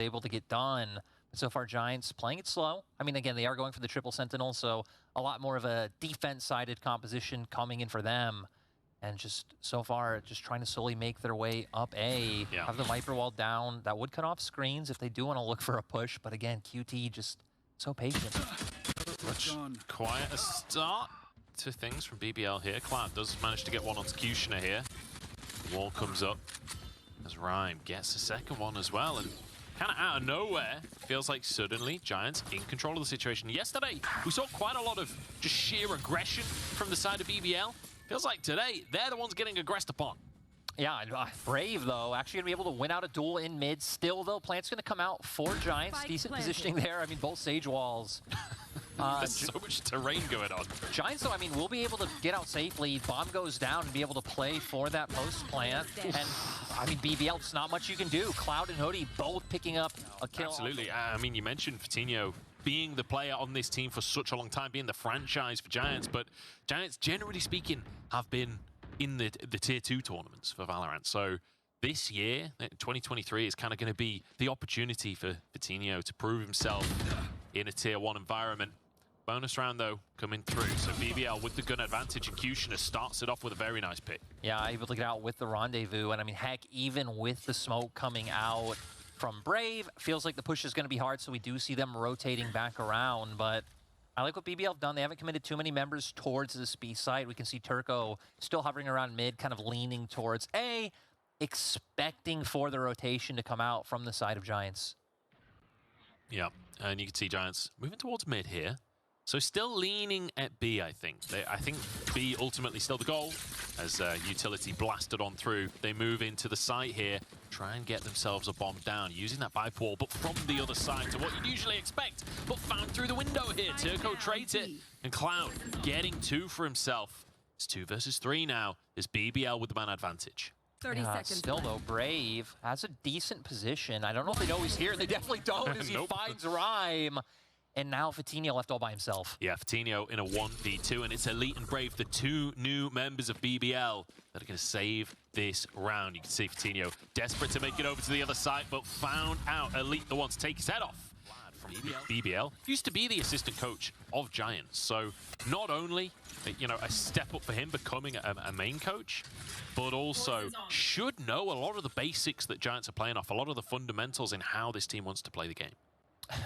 able to get done. So far, Giants playing it slow. I mean, again, they are going for the triple sentinel, so a lot more of a defense-sided composition coming in for them. And just so far, just trying to slowly make their way up A. Yeah. Have the Viper wall down. That would cut off screens if they do want to look for a push. But again, QT just so patient. Much quite a start to things from BBL here. Cloud does manage to get one onto Kushner here. The wall comes up as Rhyme gets a second one as well. And kind of out of nowhere, feels like suddenly Giants in control of the situation. Yesterday, we saw quite a lot of just sheer aggression from the side of BBL. Feels like today, they're the ones getting aggressed upon. Yeah, Brave, though, actually going to be able to win out a duel in mid. Still, though, Plant's going to come out for Giants. Spike Decent planted. positioning there. I mean, both Sage walls. There's so much terrain going on. Giants, though, I mean, will be able to get out safely. Bomb goes down and be able to play for that post plant. And, I mean, BBL, it's not much you can do. Cloud and Hoodie both picking up a kill. Absolutely. I mean, you mentioned Fatinho being the player on this team for such a long time, being the franchise for Giants, but Giants, generally speaking, have been in the Tier 2 tournaments for Valorant. So this year, 2023, is kind of going to be the opportunity for Fatinho to prove himself in a Tier 1 environment. Bonus round, though, coming through. So BBL with the gun advantage, and Kushner starts it off with a very nice pick. Yeah, able to get out with the rendezvous. And, I mean, heck, even with the smoke coming out from Brave, feels like the push is going to be hard, so we do see them rotating back around. But I like what BBL have done. They haven't committed too many members towards this B site. We can see Turco still hovering around mid, kind of leaning towards A, expecting for the rotation to come out from the side of Giants. Yeah, and you can see Giants moving towards mid here. So still leaning at B, I think. I think B ultimately still the goal. As utility blasted on through, they move into the site here, try and get themselves a bomb down, using that Viper wall, but from the other side to what you'd usually expect, but found through the window here. Turco trades it, and Cloud getting 2 for himself. It's 2 versus 3 now. There's BBL with the man advantage. 30 seconds. Still, though, Brave has a decent position. I don't know if they know he's here. They definitely don't as he Nope. finds Rhyme. And now Fatinho left all by himself. Yeah, Fatinho in a 1v2, and it's Elite and Brave, the 2 new members of BBL that are going to save this round. You can see Fatinho desperate to make it over to the other side, but found out Elite the one to take his head off. From BBL used to be the assistant coach of Giants, so not only a step up for him becoming a main coach, but also should know a lot of the basics that Giants are playing off, a lot of the fundamentals in how this team wants to play the game.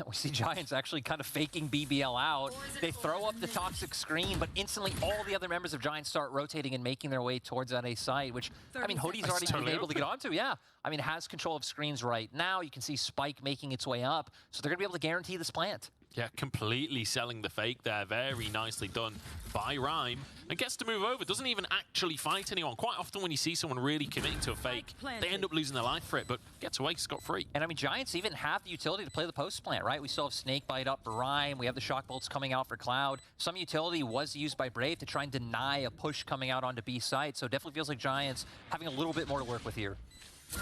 We see Giants actually kind of faking BBL out. They throw up the toxic screen, but instantly all the other members of Giants start rotating and making their way towards that A site, which, I mean, Hoodie's already been able to get onto, yeah. I mean, has control of screens right now. You can see Spike making its way up, so they're going to be able to guarantee this plant. Yeah, completely selling the fake there. Very nicely done by Rhyme. And gets to move over. Doesn't even actually fight anyone. Quite often when you see someone really committing to a fake, they end up losing their life for it, but gets away scot-free. And I mean, Giants even have the utility to play the post plant, right? We still have Snakebite up for Rhyme. We have the Shock Bolts coming out for Cloud. Some utility was used by Brave to try and deny a push coming out onto B site. So it definitely feels like Giants having a little bit more to work with here.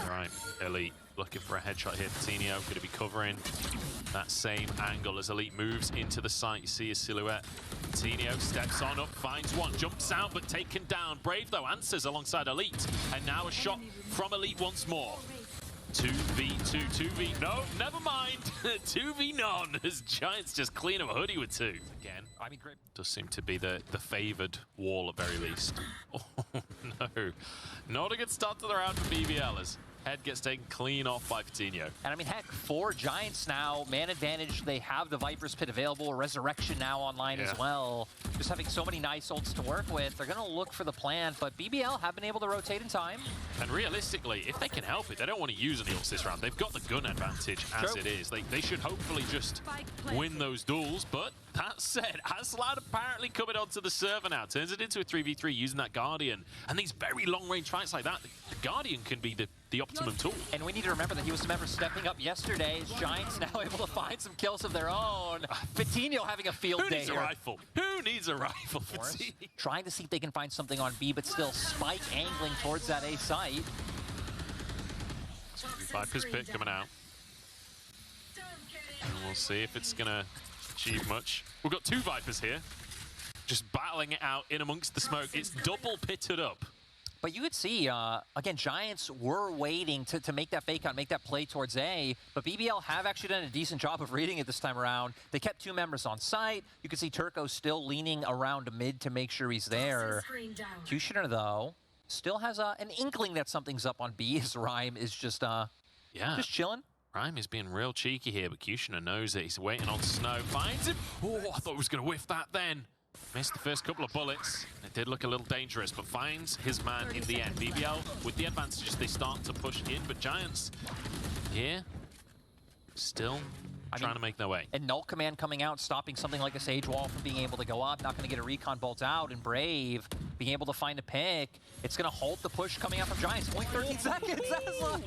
All right, Elite looking for a headshot here. Fatinho going to be covering that same angle as Elite moves into the site. You see his silhouette. Fatinho steps on up, finds one, jumps out, but taken down. Brave, though, answers alongside Elite. And now a shot from Elite once more. 2v2, 2v... No, never mind. 2v none as Giants just clean up a Hoodie with 2. Again, I mean, great. does seem to be the favoured wall at very least. Oh, no. Not a good start to the round for BBL as head gets taken clean off by Fatinho. And I mean, heck, for Giants now, man advantage, they have the Viper's Pit available, Resurrection now online as well. Just having so many nice ults to work with, they're going to look for the plant, but BBL have been able to rotate in time. And realistically, if they can help it, they don't want to use any ults this round. They've got the gun advantage as it is. They should hopefully just win those duels, but that said, Aslad apparently coming onto the server now. Turns it into a 3v3 using that Guardian. And these very long-range fights like that, the Guardian can be the optimum tool. And we need to remember that he was the member stepping up yesterday. As Giants now able to find some kills of their own. Fatinho having a field day Who needs here. a rifle? Who needs a rifle? Trying to see if they can find something on B, but still Spike angling towards that A site. Viper's pit coming out. And we'll see if it's going to achieve much. We've got 2 Vipers here. Just battling it out in amongst the smoke. It's double pitted up. But you could see, again, Giants were waiting to make that fake out, make that play towards A, but BBL have actually done a decent job of reading it this time around. They kept 2 members on site. You can see Turco still leaning around mid to make sure he's there. Kushner, though, still has an inkling that something's up on B. His Rhyme is just chilling. Rhyme is being real cheeky here, but Kushner knows that he's waiting on Snow. Finds him. Oh, I thought he was going to whiff that then. Missed the first couple of bullets. It did look a little dangerous, but finds his man in the end. BBL, with the advantages, they start to push in, but Giants here still trying to make their way. And Null Command coming out, stopping something like a Sage Wall from being able to go up, not going to get a recon bolt out, and Brave being able to find a pick. It's going to halt the push coming out from Giants. Only 13 seconds, Aslan!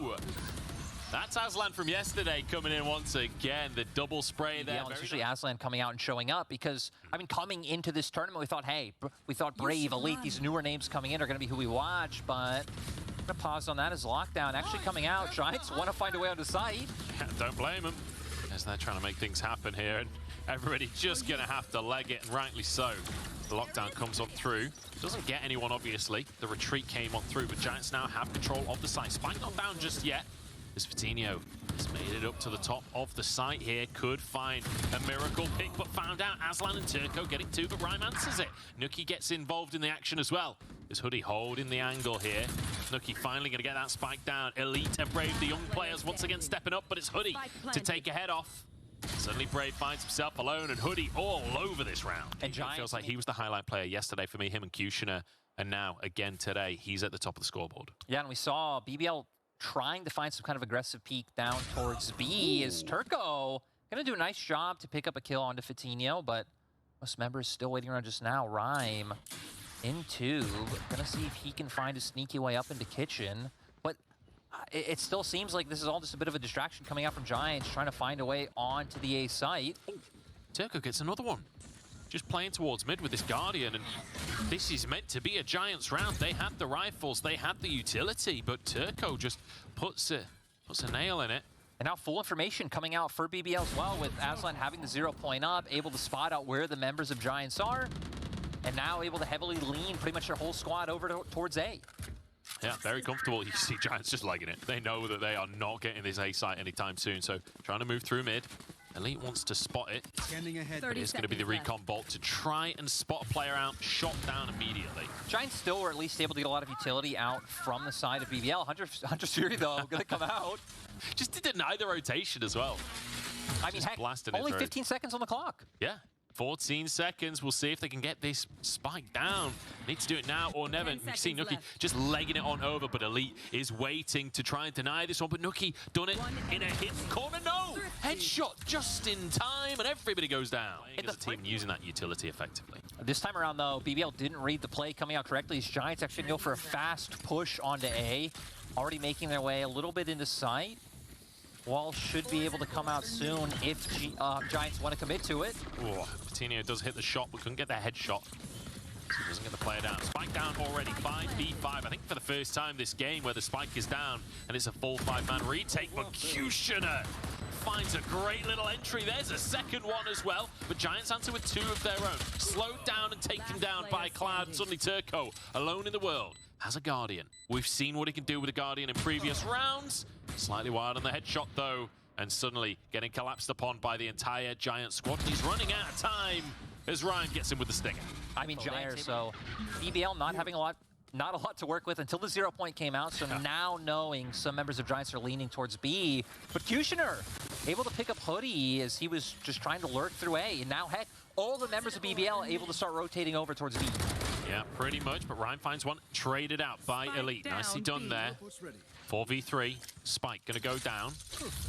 That's Aslan from yesterday coming in once again. The double spray there. Yeah, it's usually Aslan coming out and showing up because, I mean, coming into this tournament, we thought, hey, Brave, Elite, these newer names coming in are going to be who we watch, but I'm going to pause on that as Lockdown actually coming out. Giants want to find a way onto site. Yeah, don't blame them, as they're trying to make things happen here, and everybody just going to have to leg it, and rightly so. The Lockdown comes on through. Doesn't get anyone, obviously. The retreat came on through, but Giants now have control of the site. Spike not down just yet. As Vitinho has made it up to the top of the site here, could find a miracle pick, but found out Aslan and Turco getting 2, but Rhyme answers it. Nuki gets involved in the action as well. Is Hoodie holding the angle here? Nuki finally going to get that spike down. Elite and Brave, the young players, once again stepping up, but it's Hoodie to take a head off. Suddenly Brave finds himself alone, and Hoodie all over this round. And it feels like he was the highlight player yesterday for me, him and Kushner, and now, again today, he's at the top of the scoreboard. Yeah, and we saw BBL trying to find some kind of aggressive peek down towards B. Is Turco going to do a nice job to pick up a kill onto Vitinho, but most members still waiting around just now. Rhyme in tube. Going to see if he can find a sneaky way up into kitchen, but it still seems like this is all just a bit of a distraction coming out from Giants, trying to find a way onto the A site. Oh, Turco gets another one. Just playing towards mid with this Guardian, and this is meant to be a Giants round. They had the rifles, they had the utility, but Turco just puts a nail in it. And now full information coming out for BBL as well, with Aslan having the 0 point up, able to spot out where the members of Giants are, and now able to heavily lean pretty much their whole squad over towards A. Yeah, very comfortable. You see Giants just legging it. They know that they are not getting this A site anytime soon, so trying to move through mid. Elite wants to spot it. But it's going to be the recon bolt to try and spot a player out, shot down immediately. Giants still were at least able to get a lot of utility out from the side of BBL. Hunter Siri, though, going to come out. Just to deny the rotation as well. I mean, heck, only 15 seconds on the clock. Yeah. 14 seconds. We'll see if they can get this spike down. Need to do it now or never. You can see Nuki just legging it on over, but Elite is waiting to try and deny this one. But Nuki done it in a hit corner. No! Headshot just in time, and everybody goes down. As a team using that utility effectively. This time around, though, BBL didn't read the play coming out correctly. These Giants actually go for a fast push onto A, already making their way a little bit into sight. Wall should be able to come out soon if Giants want to commit to it. Oh, Vitinho does hit the shot, but couldn't get that headshot. So he doesn't get the player down. Spike down already, 5v5. I think for the first time this game where the spike is down and it's a full 5-man retake, but Kushner finds a great little entry. There's a second one as well, but Giants answer with 2 of their own. Slowed down and taken down by Cloud. Suddenly Turco, alone in the world, has a Guardian. We've seen what he can do with a Guardian in previous rounds. Slightly wide on the headshot though, and suddenly getting collapsed upon by the entire Giant squad. He's running out of time as Ryan gets him with the stinger. I mean, Giants, so BBL not having not a lot to work with until the 0 point came out, so now knowing some members of Giants are leaning towards B, but Kushner able to pick up Hoodie as he was just trying to lurk through A, and now heck, all the members of BBL able to start rotating over towards B. Yeah, pretty much, but Ryan finds one traded out by Elite. Nicely done there. 4v3, Spike gonna go down.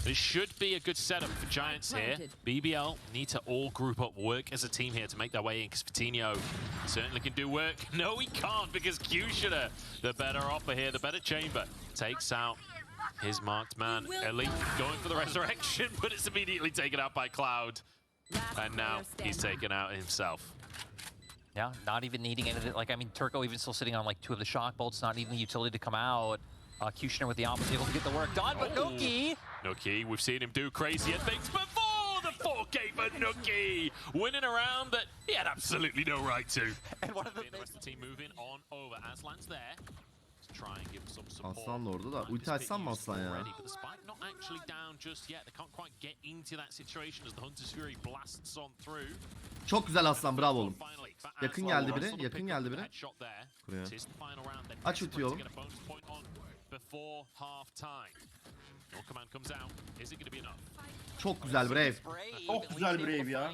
This should be a good setup for Giants here. BBL need to all group up, work as a team here to make their way in, because Vitinho certainly can do work. No, he can't, because Kushner, the better offer here, the better chamber, takes out his marked man. Elite going for the resurrection, but it's immediately taken out by Cloud. And now he's taken out himself. Yeah, not even needing anything. Like, I mean, Turco even still sitting on like 2 of the shock bolts, not even the utility to come out. Kushner with the opposite, able to get the work done, but Nuki! Nuki, we've seen him do crazier things before! The 4K for Nuki! Winning a round that he had absolutely no right to. And one of the rest of the team moving on over. Aslan's there. Aslan da orada da. Ulti açsam mı Aslan ya? Çok güzel Aslan, bravo oğlum. Yakın geldi biri, yakın geldi biri. Buraya. Aç ultiyi oğlum. Çok güzel Brave. Çok güzel Brave ya.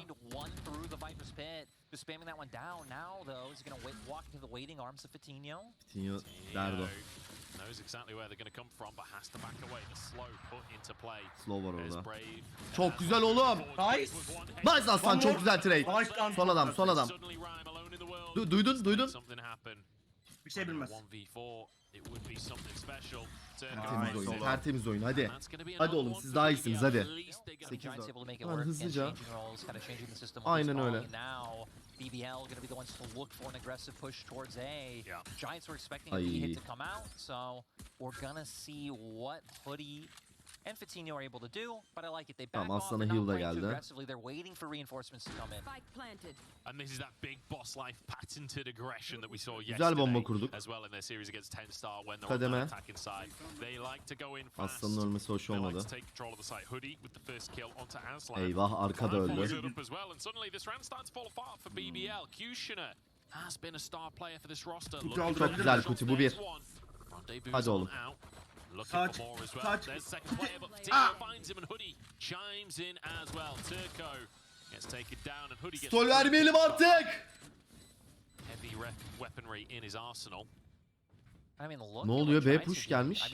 Fitinho derdo. Slow var orada. Çok güzel oğlum. Nice. Nice Aslan, çok güzel trade. Nice lan. Son adam, son adam. Duydun. Bir şey bilmez. Tertemiz oyun, tertemiz oyun, hadi. Hadi oğlum, siz daha iyisiniz, hadi. 8 Lan hızlıca. Aynen öyle. BBL going to be the ones to look for an aggressive push towards A. Giants were expecting a Ay. B hit to come out, so we're going to see what Hoodie and Fitinho are able to do, but I like it. They back Tamam, off, Aslan'a they're heal not da playing too geldi. aggressively. They're waiting for reinforcements to come in. And this is that big boss life patented aggression that we saw Güzel bomba yesterday kurduk. as well in their series against 10 Star when they're Kademe. on the attacking side. They like to go in fast. Aslan'ın ölmesi hoş They like olmadı. to take control of the site. Hoodie with the first kill onto Aslan. Eyvah, arkada öldü. Up as well, and suddenly this round starts to fall apart for BBL. Kushner has been a star player for this roster. Çok güzel Kuti, bu bir. Hadi oğlum. Saç, saç. Stol vermeyelim artık. Ne oluyor? B push gelmiş.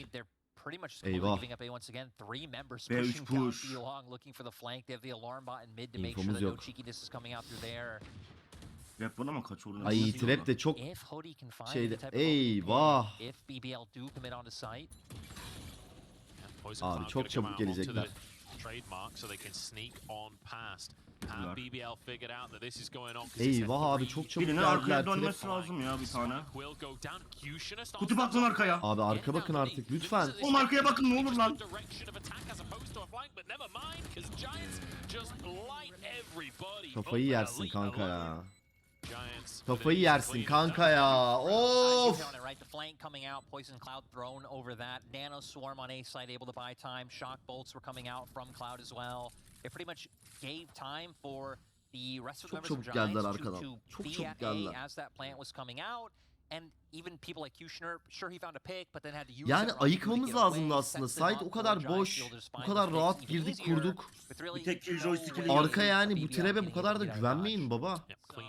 Eyvah. B3 push. İnfomuz yok. Rap var ama kaç orada? Ay trap de çok şeyde. Eyvah. Abi çok çabuk gelecekler. Eyvah abi, çok çabuk Birinin geldiler. arkaya Trap. dönmesi lazım ya bir tane. Kuti bak lan arkaya. Abi arka bakın artık lütfen. Oğlum arkaya bakın, ne olur lan. Kafayı yersin kanka ya. Kafayı yersin kanka ya. Of. Poison Cloud thrown over that. Nano Swarm on A side able to buy time. Shock bolts were coming out from Cloud as well. It pretty much gave time for the rest of the members of çabuk geldiler Giants arkadan. to Çok be çabuk at geldiler. A as that plant was coming out. And even people like Kushner, sure he found a pick, but then had to use Yani that ayıkmamız to get away, lazımdı aslında. sets them Site up o kadar for boş, Giants Fielders bu find kadar the rahat fix even girdik easier, kurduk. with really Bir tek kill no joystick'ini way Arka yani bu BBL trap'e bu getting kadar da able to güvenmeyin baba. So,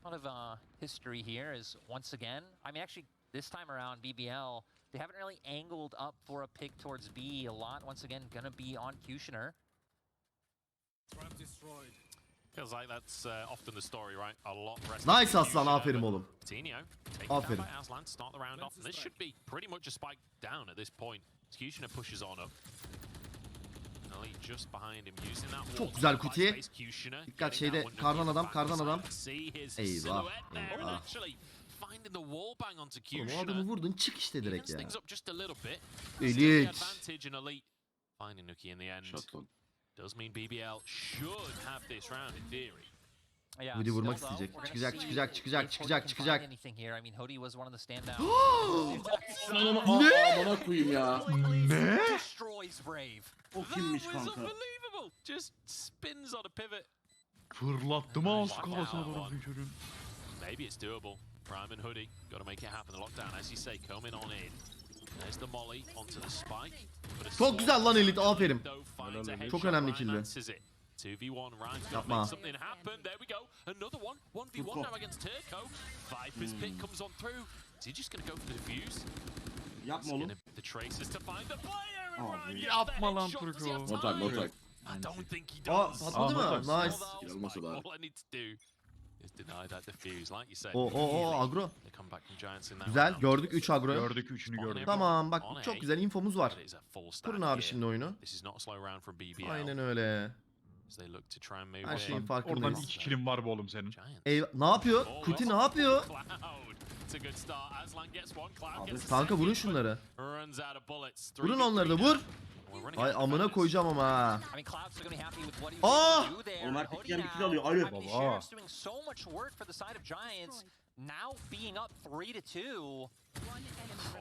a lot of history here is once again, I mean actually this time around BBL, they haven't really angled up for a pick towards B a lot. Once again, gonna be on Kushner. Feels like that's often the story, right? A lot Nice Aslan, aferin oğlum. Aferin. Aslan start the round off. And this should be pretty much a spike down at this point. Kushner pushes on up. Just behind him using that. Çok güzel Kuti. Dikkat şeyde, kardan adam, kardan adam. Eyvah. Eyvah. Oğlum o adamı vurdun, çık işte direkt ya. Elit. Does mean BBL should have this round in theory. Hoodie vurmak isteyecek. Çıkacak. Bana koyayım ya. Ne? O kimmiş kanka? Just spins on a pivot. Fırlattı mı az kafasına doğru çocuğun? Maybe it's doable. Prime and Hoodie got to make it happen. The lockdown, as you say, coming on in. There's the molly onto the spike. Çok güzel lan Elit, aferin. Çok önemli killi. Yapma. Yapma oğlum. Yapma lan Turko. No time. Aa, patladı mı? Nice. Olmasa da. O agro. Güzel, gördük 3 agroyu. Gördük, üçünü gördük. Tamam, bak çok güzel infomuz var. Kurun abi şimdi oyunu. Aynen öyle. Her şeyin Oradan farkındayız. 2 kilim var bu oğlum senin. Ne yapıyor? Kuti ne yapıyor? Kanka vurun şunları. Vurun onları da, vur. Ay amına koyacağım ama ha. Onlar pikleyen bir kill alıyor. Alo. Baba. now being up 3-2.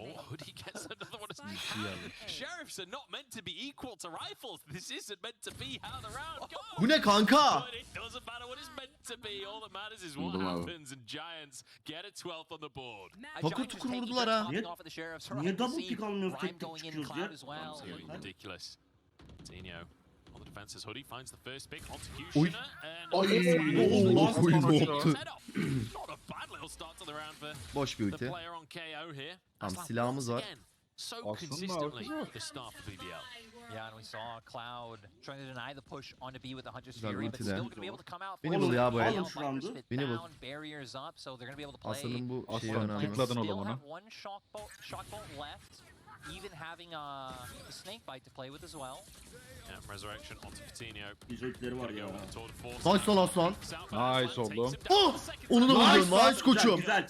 Oh, Hoodie gets another one. Sheriffs are not meant to be equal to rifles. This isn't meant to be how the round goes. Bu ne kanka? But it doesn't matter what it's meant to be. All that matters is what happens, and Giants get a 12th on the board. Takır tukur vurdular ha. Niye double pick almıyoruz, tek tek çıkıyoruz ya? Absolutely ridiculous. Tino on the defense as Hoodie finds the first pick onto Kushner. Not a bad little start to the round for Boş bir the ulti. player on KO here. Tamam, silahımız var. Again, so consistently at the start of BBL. Yeah, and we saw Cloud trying to deny the push onto B with the Hunter's Güzel Fury, but ulti still de. going to be able to come out. Winnable ya bu el. Alın şu roundu. Winnable. Barriers up, so they're going to be able to play. Aslanın bu şeyi Aslan önemli. tıkladın o Still zaman. have one shock bolt left, even having a snake bite to play with as well. Yeah, Resurrection onto Coutinho. İzletleri var ya. Nice lan aslan. Nice oldu. Oh! Onu da vurdun. Nice koçum. Güzel.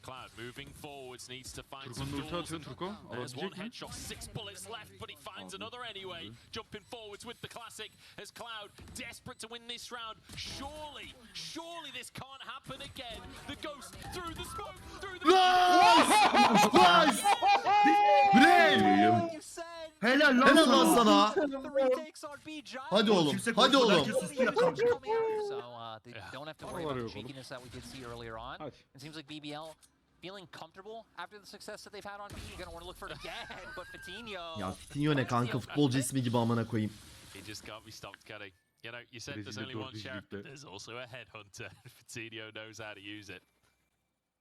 Cloud moving forwards needs to find Turko'nun some ulti doors. atıyor Turko. There's one Alabilecek mi? headshot, 6 bullets left, but he finds another anyway. Jumping forwards with the classic as Cloud desperate to win this round. Surely this can't happen again. The ghost through the smoke, through the Nice! Brave! Helal lan Helal lan sana. sana. Hadi oğlum. Kimse Hadi korkmadan oğlum. herkes sustu ya kanka. So they don't have to worry about the cheekiness that we did see earlier on. Hadi. It seems like BBL feeling comfortable after the success that they've had on B. You're gonna want to look for it again, but Fatinho. Ya Fitinho ne kanka, futbolcu ismi gibi amına koyayım. He just can't be stopped, can he? You know, you said there's Rezil only one dördüncü sheriff. ligde. There's also a headhunter. Fatinho knows how to use it.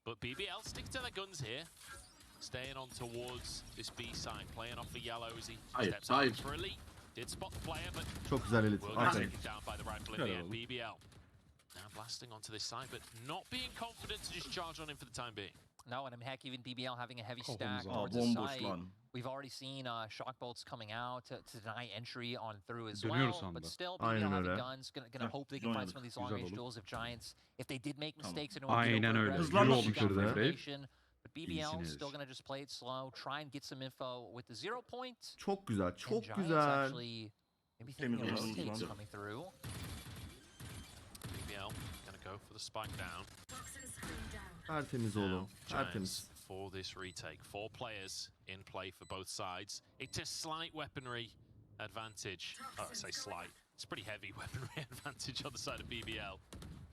But BBL stick to their guns here. Staying on towards this B side, playing off the yellow as he steps out for Elite. Did spot the player, but Çok güzel elit. will get Aferin. taken down by the rifle in the end. BBL now blasting onto this side, but not being confident to just charge on him for the time being. No, and heck, even BBL having a heavy stack Kafamıza. towards the Bomboş site. lan. We've already seen shock bolts coming out to deny entry on through as Dönüyoruz well. sanda. But still, Aynen BBL having öyle. guns, gonna hope they can find some of these long range Güzel duels if Giants, if they did make mistakes and Aynen öyle. Hızlanma Yürü oğlum şurada. But BBL İyisiniz. still gonna just play it slow, try and get some info with the 0 point. Çok güzel. And Çok Giants güzel. actually maybe thinking of Temiz mistakes oynadı. coming through. BBL gonna go for the spike down. Tertemiz oğlum. Tertemiz. Giants for this retake. 4 players in play for both sides. It's a slight weaponry advantage. Oh, I say slight. It's pretty heavy weaponry advantage on the side of BBL.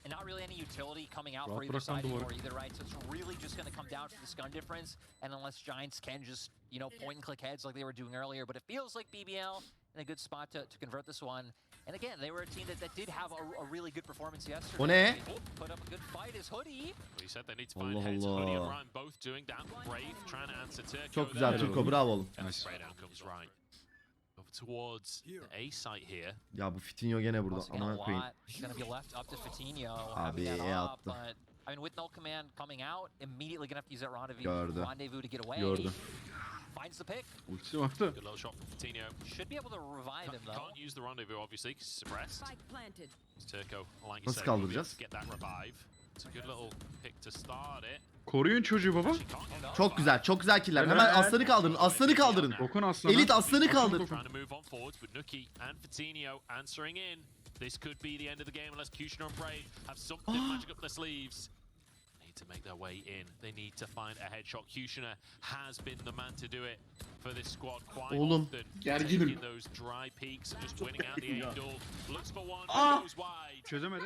And not really any utility coming out for Rahat either bırakan side duvarı. anymore either, right? So it's really just going to come down to the gun difference. And unless Giants can just, you know, point and click heads like they were doing earlier. But it feels like BBL in a good spot to convert this one. And again, they were a team that did have a really good performance yesterday. O ne? They put up a good fight as Hoodie. Well, you said they need to find Allah heads. Hoodie and Allah. Ryan both doing that. Brave trying to answer Turco. Çok güzel there. Turko, bravo oğlum. And the spray down comes right. Over towards the A site here. Ya bu Fitinho gene burada. Once again, a Amına koyayım. lot going to be left up to Fatinho. Abi, having that up, yaptı. but I mean, with no command coming out, immediately going to have to use that Gördü. rendezvous to get away. Gördü. Finds the pick. Ultisi vardı. Good little shot from Fatinho. Should be able to revive him though. Can't use the rendezvous obviously because it's suppressed. Spike planted. It's Turco, like you Nasıl said, kaldıracağız? get that revive. It's a good little pick to start it. Koruyun çocuğu baba. She can't get up. Çok güzel. Çok güzel killer. Hemen aslanı kaldırın. Aslanı kaldırın. Dokun aslana. Elit aslanı kaldır. Trying to move on forwards, but Nuki and Fatinho answering in. This could be the end of the game unless Kushner and Brave have something magic up their sleeves. Need to make their way in. They need to find a headshot. Kushner has been the man to do it for this squad quite Oğlum, often. gerginim. Taking those dry peaks and just winning out the aim duel. Looks for one, goes wide. Çözemedi.